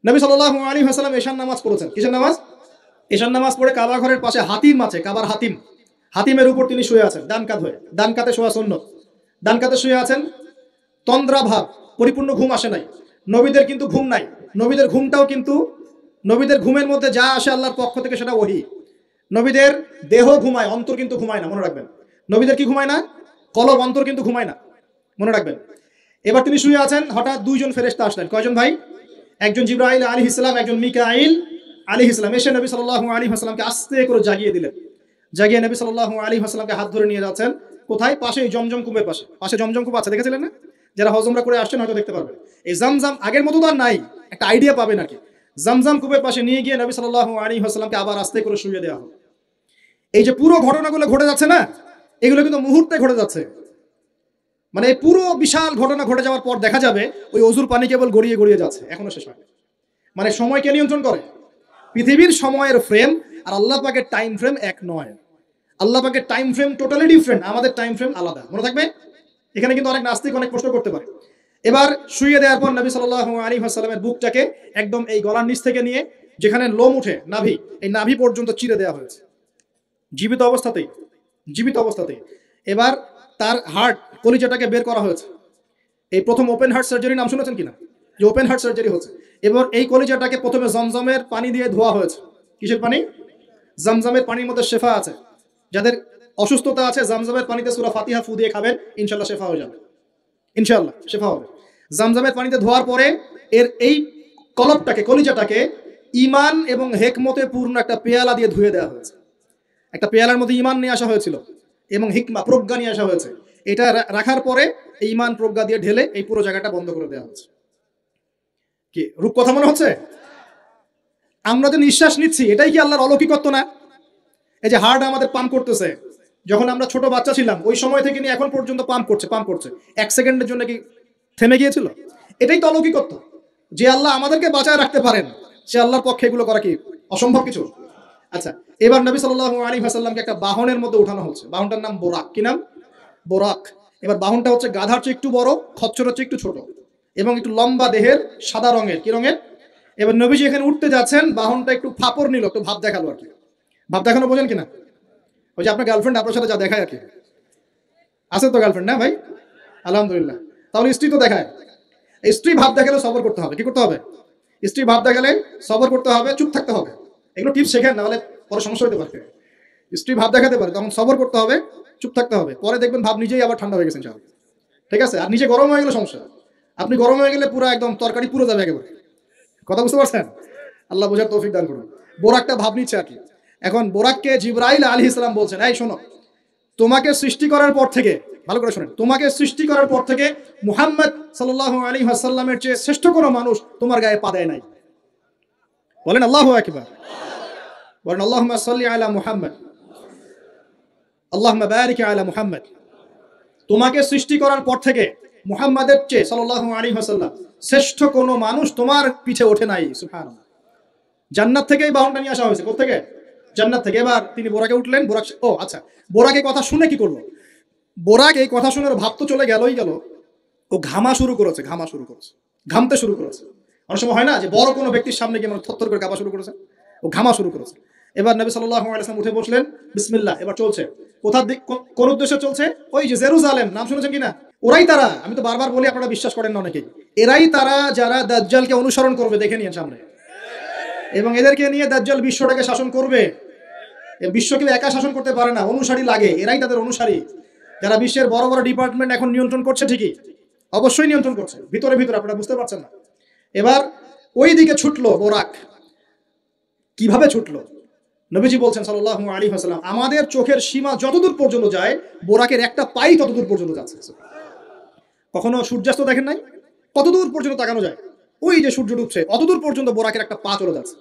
নবী সাল্লাল্লাহু আলাইহি ওয়াসাল্লাম এশার নামাজ পড়েছেন। কিসের নামাজ? এশার নামাজ পড়ে কাবা ঘরের পাশে হাতিম আছে, কাবার হাতিম, হাতিমের উপর তিনি শুয়ে আছেন ডান কাত হয়ে। ডান কাতে শোয়া সুন্নত। ডান কাতে শুয়ে আছেন, তন্দ্রা ভাব, পরিপূর্ণ ঘুম আসে নাই। নবীদের কিন্তু ঘুম নাই। নবীদের ঘুমটাও কিন্তু, নবীদের ঘুমের মধ্যে যা আসে আল্লাহর পক্ষ থেকে সেটা ওহী। নবীদের দেহ ঘুমায়, অন্তর কিন্তু ঘুমায় না, মনে রাখবেন। নবীদের কি ঘুমায় না? কলব, অন্তর কিন্তু ঘুমায় না, মনে রাখবেন। এবার তিনি শুয়ে আছেন, হঠাৎ দুইজন ফেরেশতা আসলেন। কয়জন ভাই? একজন জিবরাইল আলাইহিস সালাম, একজন মিকাইল আলাইহিস সালাম। এসে নবী সাল্লাল্লাহু আলাইহি ওয়াসাল্লামকে আস্তে করে জাগিয়ে দিলেন। জাগিয়ে নবী সাল্লাল্লাহু আলাইহি ওয়াসাল্লামকে হাত ধরে নিয়ে যাচ্ছেন। কোথায়? পাশে জমজম কূপের পাশে। পাশে জমজম কূপ আছে, দেখেছিলেন না? যারা হজ উমরা করে আসছেন হয়তো দেখতে পারবেন। এই জামজাম আগের মতো তো আর নাই, একটা আইডিয়া পাবেন আর কি। জামজাম কূপের পাশে নিয়ে গিয়ে নবী সাল্লাল্লাহু আলাইহি ওয়াসাল্লামকে আবার আস্তে করে শুইয়ে দেওয়া হলো। এই যে পুরো ঘটনাগুলো ঘটে যাচ্ছে না, এগুলো কিন্তু মুহূর্তে ঘটে যাচ্ছে। মানে এই পুরো বিশাল ঘটনা ঘটে যাওয়ার পর দেখা যাবে ওই অজুর পানি কেবল গড়িয়ে গড়িয়ে যাচ্ছে, এখনো শেষ হয়। মানে সময়কে নিয়ন্ত্রণ করে পৃথিবীর সময়ের ফ্রেম আর আল্লাহ পাকের টাইম ফ্রেম এক নয়। আল্লাহ পাকের টাইম ফ্রেম টোটালি ডিফারেন্ট, আমাদের টাইম ফ্রেম আলাদা, মনে থাকবে। এখানে কিন্তু অনেক নাস্তিক অনেক প্রশ্ন করতে পারে। এবার শুইয়ে দেওয়ার পর নবী সাল্লাল্লাহু আলাইহি ওয়াসাল্লামের বুকটাকে একদম এই গলার নিচ থেকে নিয়ে যেখানে লোম উঠে নাভি, এই নাভি পর্যন্ত চিরে দেওয়া হয়েছে, জীবিত অবস্থাতেই, জীবিত অবস্থাতেই। এবার তার হার্ট, কলিজাটাকে বের করা হয়েছে। এই প্রথম ওপেন হার্ট সার্জারি নাম শুনেছেন কিনা? যে ওপেন হার্ট সার্জারি হচ্ছে। এবার এই কলিজাটাকে প্রথমে জমজমের পানি দিয়ে ধোয়া হয়েছে। কিসের পানি? জমজমের পানির মধ্যে শেফা আছে। যাদের অসুস্থতা আছে জমজমের পানিতে সূরা ফাতিহা ফু দিয়ে খাবেন, ইনশাআল্লাহ শেফা হয়ে যাবে, ইনশাআল্লাহ শেফা হবে। জমজমের পানিতে ধোয়ার পরে এর এই কলবটাকে, কলিজাটাকে ঈমান এবং হিকমতে পূর্ণ একটা পেয়ালা দিয়ে ধুয়ে দেওয়া হয়েছে। একটা পেয়ালার মধ্যে ঈমান নিয়ে আসা হয়েছিল এবং হিকমা, প্রজ্ঞা নিয়ে আসা হয়েছে। এটা রাখার পরে এই ঈমান প্রজ্ঞা দিয়ে ঢেলে এই পুরো জায়গাটা বন্ধ করে দেওয়া হয়েছে। কি রূপ কথা মনে হচ্ছে? আমরা যে নিঃশ্বাস নিচ্ছি এটাই কি আল্লাহর অলৌকিকত্ব না? এই যে হার্ট আমাদের পাম্প করতেছে, যখন আমরা ছোট বাচ্চা ছিলাম ওই সময় থেকে নিয়ে এখন পর্যন্ত পাম্প করছে, পাম্প করছে। এক সেকেন্ডের জন্য কি থেমে গিয়েছিল? এটাই তো অলৌকিকত্ব। যে আল্লাহ আমাদেরকে বাঁচায় রাখতে পারেন, সে আল্লাহর পক্ষে এগুলো করা কি অসম্ভব কিছু? আচ্ছা, এবার নবী সাল্লাল্লাহু আলাইহি ওয়াসাল্লামকে একটা বাহনের মধ্যে উঠানো হচ্ছে। বাহনটার নাম বোরাক। কি নাম? বোরাক। এবার বাহনটা হচ্ছে গাধার চেয়ে একটু বড়, খচ্চর হচ্ছে একটু ছোট এবং একটু লম্বা দেহের, সাদা রঙের। কি রঙের? এবার নবীজি এখানে উঠতে যাচ্ছেন, বাহনটা একটু ফাপড় নিল, একটু ভাব দেখালো আর কি। ভাব দেখানো বোঝেন কিনা? ওই যে আপনার গার্লফ্রেন্ড আপনার সাথে যা দেখায় আর কি। আছে তো গার্লফ্রেন্ড না ভাই? আলহামদুলিল্লাহ। তাহলে স্ত্রী তো দেখায়। স্ত্রী ভাব দেখালে সবর করতে হবে। কি করতে হবে? স্ত্রী ভাব দেখালে সবর করতে হবে, চুপ থাকতে হবে। এগুলো টিপস শেখেন, নাহলে পরে সমস্যা হতে পারে। স্ত্রী ভাব দেখাতে পারে, তখন সবর করতে হবে, চুপ থাকতে হবে। পরে দেখবেন ভাব নিজেই আবার ঠান্ডা হয়ে গেছে ইনশাআল্লাহ। ঠিক আছে? আর নিজে গরম হয়ে গেলে সমস্যা। আপনি গরম হয়ে গেলে পুরো একদম তরকারি পুরো যাবে একেবারে। কথা বুঝতে পারছেন? আল্লাহ বোঝার তৌফিক দান করুন। বোরাকটা ভাব নিচ্ছে আর কি। এখন বোরাককে জিবরাইল আলাইহিস সালাম বলছেন, এই শোনো, তোমাকে সৃষ্টি করার পর থেকে, ভালো করে শোনেন, তোমাকে সৃষ্টি করার পর থেকে মুহাম্মদ সাল্লাল্লাহু আলাইহি ওয়াসাল্লামের চেয়ে শ্রেষ্ঠ কোনো মানুষ তোমার গায়ে পা দেয় নাই। বলেন আল্লাহু আকবার। বলেন আল্লাহুম্মা সাল্লি আলা মুহাম্মদ, আল্লাহুম্মা বারিক আলা মুহাম্মদ। তোমাকে সৃষ্টি করার পর থেকে মুহাম্মাদের চেয়ে সাল্লাল্লাহু আলাইহি ওয়াসাল্লাম শ্রেষ্ঠ কোনো মানুষ তোমার পিছে ওঠে নাই। সুবহানাল্লাহ। জান্নাত থেকেই বাহনটা নিয়ে আসা হয়েছে। কোথা থেকে? জান্নাত থেকে। এবার তিনি বোরাকে উঠলেন। বোরাক, ও আচ্ছা, বোরাক এই কথা শুনে কি করলো? বোরাক এই কথা শুনে ভাব তো চলে গেলই গেল, ও ঘামা শুরু করেছে, ঘামা শুরু করেছে, ঘামতে শুরু করেছে। অনেক সময় হয় না যে বড় কোনো ব্যক্তির সামনে গিয়ে থরথর করে কাঁপা শুরু করেছে, ও ঘামা শুরু করেছে। এবার নবী সাল্লাল্লাহু আলাইহি ওয়াসাল্লাম উঠে বসলেন, বিসমিল্লাহ। এবার চলছে। কোথার দিক, কোন উদ্দেশ্যে চলছে? ওই যে জেরুজালেম, নাম শুনেছেন কিনা? ওরাই তারা, আমি তো বারবার বলি, আপনারা বিশ্বাস করেন না অনেকেই। এরাই তারা যারা দাজ্জালকে অনুসরণ করবে, দেখে নিয়ে সামনে। এবং এদেরকে নিয়ে দাজ্জাল বিশ্বটাকে শাসন করবে। বিশ্ব কেউ একা শাসন করতে পারে না, অনুসারী লাগে। এরাই তাদের অনুসারী, যারা বিশ্বের বড় বড় ডিপার্টমেন্ট এখন নিয়ন্ত্রণ করছে। ঠিকই, অবশ্যই নিয়ন্ত্রণ করছে, ভিতরে ভিতরে, আপনারা বুঝতে পারছেন না। এবার ওই দিকে ছুটলো বোরাক। কিভাবে ছুটলো? নবীজি বলছেন সাল্লাল্লাহু আলাইহি ওয়াসাল্লাম, আমাদের চোখের সীমা যতদূর পর্যন্ত যায়, বোরাকের একটা পাই ততদূর পর্যন্ত যাচ্ছে। কখনো সূর্যাস্ত দেখেন নাই? কতদূর পর্যন্ত তাকানো যায়? ওই যে সূর্য ডুবছে, অতদূর পর্যন্ত বোরাকের একটা পা চলে যাচ্ছে।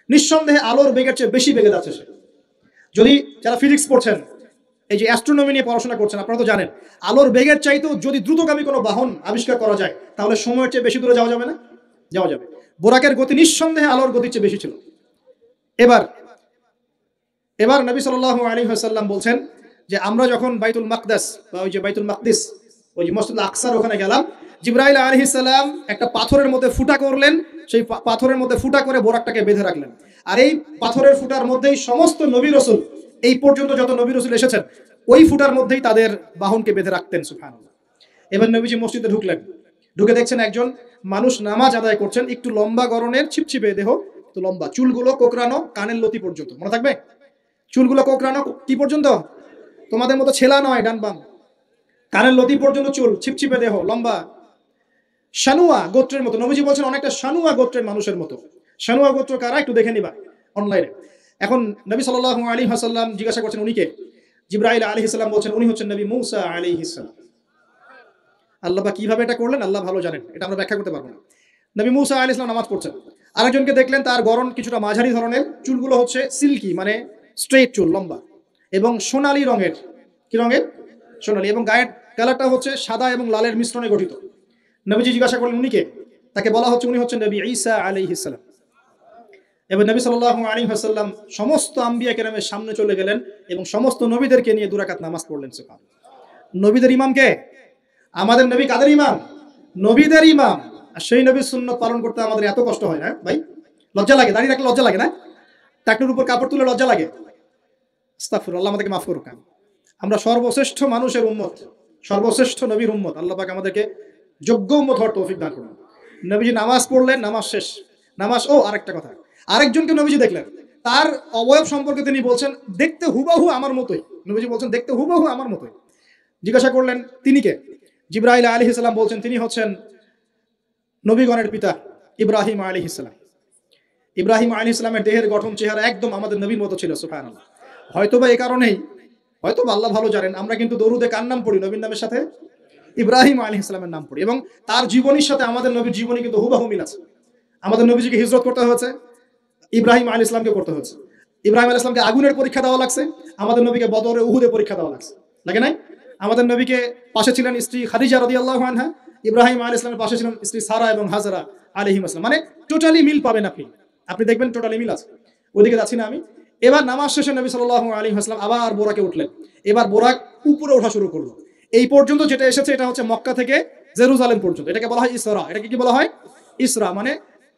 নিঃসন্দেহে আলোর বেগের চেয়ে বেশি বেগে যাচ্ছে সে। যদি যারা ফিজিক্স পড়ছেন, এই যে অ্যাস্ট্রোনমি নিয়ে পড়াশোনা করছেন, আপনারা তো জানেন আলোর বেগের চাইতেও যদি দ্রুতগামী কোনো বাহন আবিষ্কার করা যায়, তাহলে সময়ের চেয়ে বেশি দূরে যাওয়া যাবে না? যাওয়া যাবে। বোরাকের গতি নিঃসন্দেহে আলোর গতির চেয়ে বেশি ছিল। এবার এবার নবী সাল্লাল্লাহু আলাইহি ওয়াসাল্লাম বলছেন যে আমরা যখন বাইতুল মাকদাস, বা ওই যে বাইতুল মাকদিস, ওই যে মসজিদুল আকসার ওখানে গেলাম, জিবরাইল আলাইহিস সালাম একটা পাথরের মধ্যে ফুটা করলেন, সেই পাথরের মধ্যে ফুটা করে বোরাকটাকে বেঁধে রাখলেন। আর এই পাথরের ফুটার মধ্যেই সমস্ত নবী রাসূল, এই পর্যন্ত যত নবী রাসূল এসেছেন, ওই ফুটার মধ্যেই তাদের বাহনকে বেঁধে রাখতেন। সুবহানাল্লাহ। এবার নবীজি মসজিদে ঢুকলেন, ঢুকে দেখছেন একজন মানুষ নামাজ আদায় করছেন, একটু লম্বা গড়নের, ছিপছিপে দেহ, তো লম্বা, চুলগুলো কোকড়ানো কানের লতি পর্যন্ত, মনে থাকবে? চুলগুলো কোকড়ানো কি পর্যন্ত? তোমাদের মতো ছেলা নয় ডান বাম, কানের লতি পর্যন্ত চুল, ছিপছিপে দেহ, লম্বা, শানুয়া গোত্রের মতো। নবীজি বলছেন অনেকটা শানুয়া গোত্রের মানুষের মতো। শানুয়া গোত্র কারা একটু দেখে নিবা অনলাইনে। এখন নবী সাল্লাল্লাহু আলাইহি ওয়াসাল্লাম জিজ্ঞাসা করছেন উনি কে? জিবরাইল আলাইহিস সালাম বলছেন উনি হচ্ছেন নবী মূসা আলাইহিস সালাম। আল্লাহ বা কিভাবে এটা করলেন আল্লাহ ভালো জানেন, এটা আমরা ব্যাখ্যা করতে পারবো না। নবী মূসা আলাইহিস সালাম নামাজ পড়ছেন, আরেকজনকে দেখলেন তার গড়ন কিছুটা মাঝারি ধরনের, চুলগুলো হচ্ছে সিল্কি মানে স্ট্রেট চুল, লম্বা এবং সোনালী রঙের। কি রঙের? সোনালী। এবং গায়ের কালারটা হচ্ছে সাদা এবং লালের মিশ্রণে গঠিত। নবীজি জিজ্ঞাসা করলেন উনি কে? তাকে বলা হচ্ছে উনি হচ্ছেন নবী ঈসা আলাইহিস সালাম। এবং নবী সাল্লাল্লাহু আলাইহি ওয়াসাল্লাম সমস্ত আম্বিয়া কেরামের সামনে চলে গেলেন এবং সমস্ত নবীদেরকে নিয়ে 2 রাকাত নামাজ পড়লেন। সুবহানাল্লাহ। নবীদের ইমাম কে? আমাদের নবী কাদের ইমাম? নবীদের ইমাম। আর সেই নবীর সুন্নাত পালন করতে আমাদের এত কষ্ট হয় না ভাই? লজ্জা লাগে? দাঁড়িয়ে রাখলে লজ্জা লাগে না? টাকনুর উপর কাপড় তুলে লজ্জা লাগে? আস্তাগফিরুল্লাহ, আল্লাহ আমাদেরকে মাফ করুক। আমরা সর্বশ্রেষ্ঠ মানুষের উম্মত, সর্বশ্রেষ্ঠ নবীর উম্মত। আল্লাহ পাক আমাদেরকে যোগ্য উম্মত হওয়ার তৌফিক দান করুন। নবীজি নামাজ পড়লেন, নামাজ শেষ। নামাজ, ও আরেকটা কথা, আরেকজনকে নবীজি দেখলেন, তার অবয়ব সম্পর্কে তিনি বলছেন দেখতে হুবাহু আমার মতোই। নবীজি বলছেন দেখতে হুবাহু আমার মতোই। জিজ্ঞাসা করলেন তিনি কে? জিবরাইল আলাইহিস সালাম বলছেন তিনি হচ্ছেন নবীগণের পিতা ইব্রাহিম আলাইহিস সালাম। ইব্রাহিম আলাইহিস সালামের দেহের গঠন চেহারা একদম আমাদের নবীর মতো ছিল। সুবহানাল্লাহ। হয়তোবা এই কারণেই, হয়তোবা আল্লাহ ভালো জানেন, আমরা কিন্তু দরুদে কার নাম পড়ি? নবীর নামের সাথে ইব্রাহিম আলাইহিস সালামের নাম পড়ি, এবং তার জীবনীর সাথে আমাদের নবীর জীবনী কিন্তু হুবহু মিল আছে। আমাদের নবীজিকে হিজরত করতে হয়েছে, ইব্রাহিম আলাইহিস সালামকে করতে হয়েছে। ইব্রাহিম আলাইহিস সালামকে আগুনের পরীক্ষা দেওয়া লাগছে, আমাদের নবীকে বদরে উহুদে পরীক্ষা দেওয়া লাগছে, লাগে নাই? আমাদের নবীকে পাশে ছিলেন স্ত্রী খাদিজা রাদিয়াল্লাহু আনহা, ইব্রাহিম আলাইহিস সালামের পাশে ছিলেন স্ত্রী সারা এবং হাজরা আলাইহিম আসসালাম। মানে টোটালি মিল পাবেন আপনি, আপনি দেখবেন টোটালি মিল আছে। ওইদিকে যাচ্ছি না আমি। এবার নামাজ শেষে নবী সাল্লাল্লাহু আলাইহি ওয়াসাল্লাম আবার বোরাকে উঠলেন। এবার বোরাক উপরে ওঠা শুরু করলো। এই পর্যন্ত যেটা এসেছে এটা হচ্ছে মক্কা থেকে জেরুজালেম পর্যন্ত, এটাকে বলা হয় ইসরা। এটাকে কি বলা হয়? ইসরা, মানে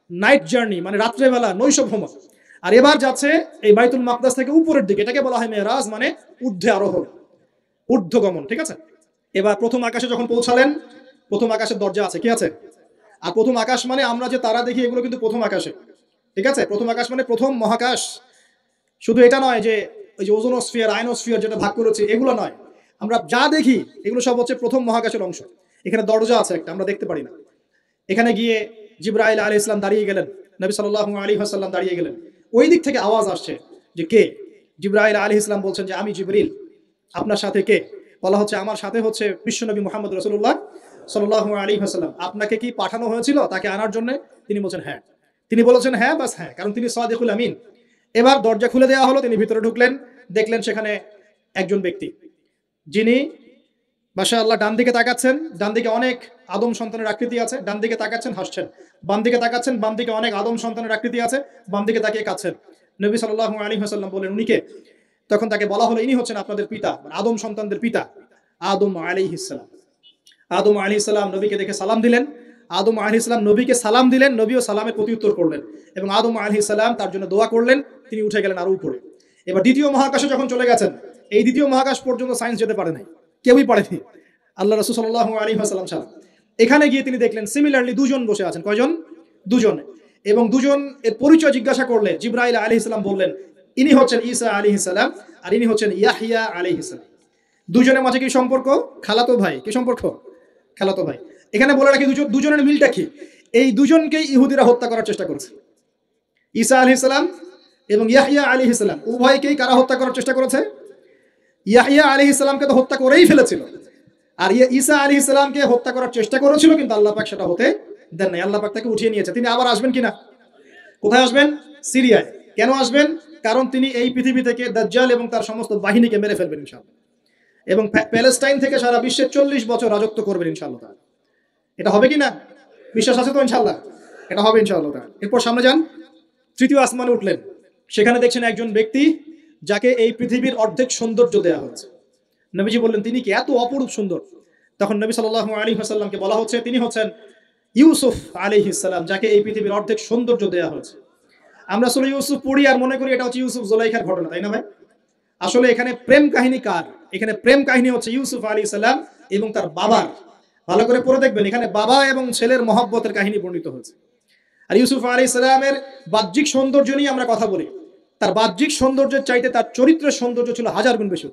নাইট জার্নি, মানে রাত্রেবেলা নৈশ ভ্রমণ। আর এবার যাচ্ছে এই বাইতুল মাকদাস থেকে উপরের দিকে, এটাকে বলা হয় মেরাজ, মানে ঊর্ধ্বে আরোহণ, ঊর্ধ্বগমন। ঠিক আছে? এবার প্রথম আকাশে যখন পৌঁছালেন, প্রথম আকাশের দরজা আছে, কি আছে? আর প্রথম আকাশ মানে আমরা যে তারা দেখি এগুলো কিন্তু প্রথম আকাশে। ঠিক আছে? প্রথম আকাশ মানে প্রথম মহাকাশ। শুধু এটা নয় যে ওই যে ওজোনোস্ফিয়ার, আয়নোস্ফিয়ার যেটা ভাগ করেছে এগুলো নয়, আমরা যা দেখি এগুলো সব হচ্ছে প্রথম মহাকাশের অংশ। এখানে দরজা আছে একটা, আমরা দেখতে পারি না। এখানে গিয়ে জিবরাইল আলাইহিস সালাম দাঁড়িয়ে গেলেন, নবী সাল্লাল্লাহু আলাইহি ওয়াসাল্লাম দাঁড়িয়ে গেলেন। ওই দিক থেকে আওয়াজ আসছে যে কে? জিবরাইল আলাইহিস সালাম বলছেন যে আমি জিবরিল। আপনার সাথে কে? বলা হচ্ছে আমার সাথে হচ্ছে বিশ্বনবী মুহাম্মদ রাসূলুল্লাহ সাল্লাল্লাহু আলাইহি ওয়াসাল্লাম। আপনাকে কি পাঠানো হয়েছিল তাকে আনার জন্য? তিনি বলছেন হ্যাঁ। তিনি বলেছেন হ্যাঁ, বাস হ্যাঁ, কারণ তিনি সাদিকুল আমিন। এবার দরজা খুলে দেওয়া হলো, তিনি ভিতরে ঢুকলেন, দেখলেন সেখানে একজন ব্যক্তি যিনি মাশাআল্লাহ ডান দিকে তাকাচ্ছেন, ডান দিকে অনেক আদম সন্তানের আকৃতি আছে, ডান দিকে তাকাচ্ছেন হাসছেন, বাম দিকে তাকাচ্ছেন, বাম দিকে অনেক আদম সন্তানের আকৃতি আছে, বাম দিকে তাকিয়ে কাঁদছেন। নবী সাল্লাল্লাহু আলাইহি ওয়াসাল্লাম বললেন উনি কে? তখন তাকে বলা হলো ইনি হচ্ছেন আপনাদের পিতা, আদম সন্তানদের পিতা আদম আলাইহিস সালাম। আদম আলাইহিস সালাম নবীকে দেখে সালাম দিলেন, আদম আলাইহিস সালাম নবীকে সালাম দিলেন, নবীও সালামের প্রত্যুত্তর করলেন এবং আদম আলাইহিস সালাম তার জন্য দোয়া করলেন, তিনি উঠে গেলেন আরো উপরে। এবার দ্বিতীয় মহাকাশে যখন চলে গেছেন, এই দ্বিতীয় মহাকাশ পর্যন্ত সায়েন্স যেতে পারে নাই, কেউই পারেনি, আল্লাহ রাসূল সাল্লাল্লাহু আলাইহি ওয়াসাল্লাম ছাড়া। এখানে গিয়ে তিনি দেখলেন সিমিলারলি দুজন বসে আছেন। কয়জন? দুজন। এবং দুজন এর পরিচয় জিজ্ঞাসা করলে জিবরাইল আলাইহিস সালাম বললেন ইনি হচ্ছেন ঈসা আলাইহিস সালাম আর ইনি হচ্ছেন ইয়াহইয়া আলাইহিস সালাম। দুজনের মাঝে কি সম্পর্ক? খালাতো ভাই। কি সম্পর্ক? খালাতো ভাই। এখানে বলে রাখি দুজনের মিলটা কি? এই দুজনকেই ইহুদিরা হত্যা করার চেষ্টা করেছে। ঈসা আলাইহিস সালাম এবং ইয়াহইয়া আলাইহিস সালাম উভয়কেই কারা হত্যা করার চেষ্টা করেছে? ইয়াহইয়া আলাইহিস সালামকে তো হত্যা করেই ফেলেছিল, আর ঈসা আলাইহিস সালামকে হত্যা করার চেষ্টা করেছিল, কিন্তু আল্লাহ পাক সেটা হতে দেন নাই। আল্লাহ পাক তাকে উঠিয়ে নিয়েছে। তিনি আবার আসবেন কিনা? কোথায় আসবেন? সিরিয়ায়। কেন আসবেন? কারণ তিনি এই পৃথিবী থেকে দাজ্জাল এবং তার সমস্ত বাহিনীকে মেরে ফেলবেন ইনশাআল্লাহ, এবং প্যালেস্টাইন থেকে সারা বিশ্বে 40 বছর রাজত্ব করবেন ইনশাআল্লাহ। এটা হবে কিনা? বিশ্বাস আছে তো ইনশাআল্লাহ? এটা হবে ইনশাআল্লাহ। এরপর সামনে যান, তৃতীয় আসমানে উঠলেন, সেখানে দেখছেন একজন ব্যক্তি যাকে এই পৃথিবীর অর্ধেক সৌন্দর্য দেওয়া হয়েছে। নবীজি বললেন তিনি কি? এত অপরূপ সুন্দর। তখন নবী সাল্লাল্লাহু আলাইহি ওয়াসাল্লামকে বলা হচ্ছে তিনি হচ্ছেন ইউসুফ আলাইহিস সালাম, যাকে এই পৃথিবীর অর্ধেক সৌন্দর্য দেওয়া হয়েছে। আমরা আসলে ইউসুফ পড়ি আর মনে করি এটা হচ্ছে ইউসুফ জুলাইখার ঘটনা, তাই না ভাই? আসলে এখানে প্রেম কাহিনী কার? এখানে প্রেম কাহিনী হচ্ছে ইউসুফ আলাইহিস সালাম এবং তার বাবার। ভালো করে পড়ে দেখবেন, এখানে বাবা এবং ছেলের মহব্বতের কাহিনী বর্ণিত হয়েছে। আর ইউসুফ আলাইহিস সালামের বাহ্যিক সৌন্দর্য নিয়ে আমরা কথা বলি, তার বাহ্যিক সৌন্দর্যের চাইতে তার চরিত্রের সৌন্দর্য ছিল হাজার গুণ বেশি।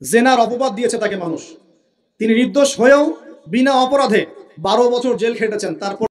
জেনার অপবাদ দিয়েছে তাকে মানুষ, তিনি নির্দোষ হয়েও বিনা অপরাধে 12 বছর জেল খেটেছেন। তারপর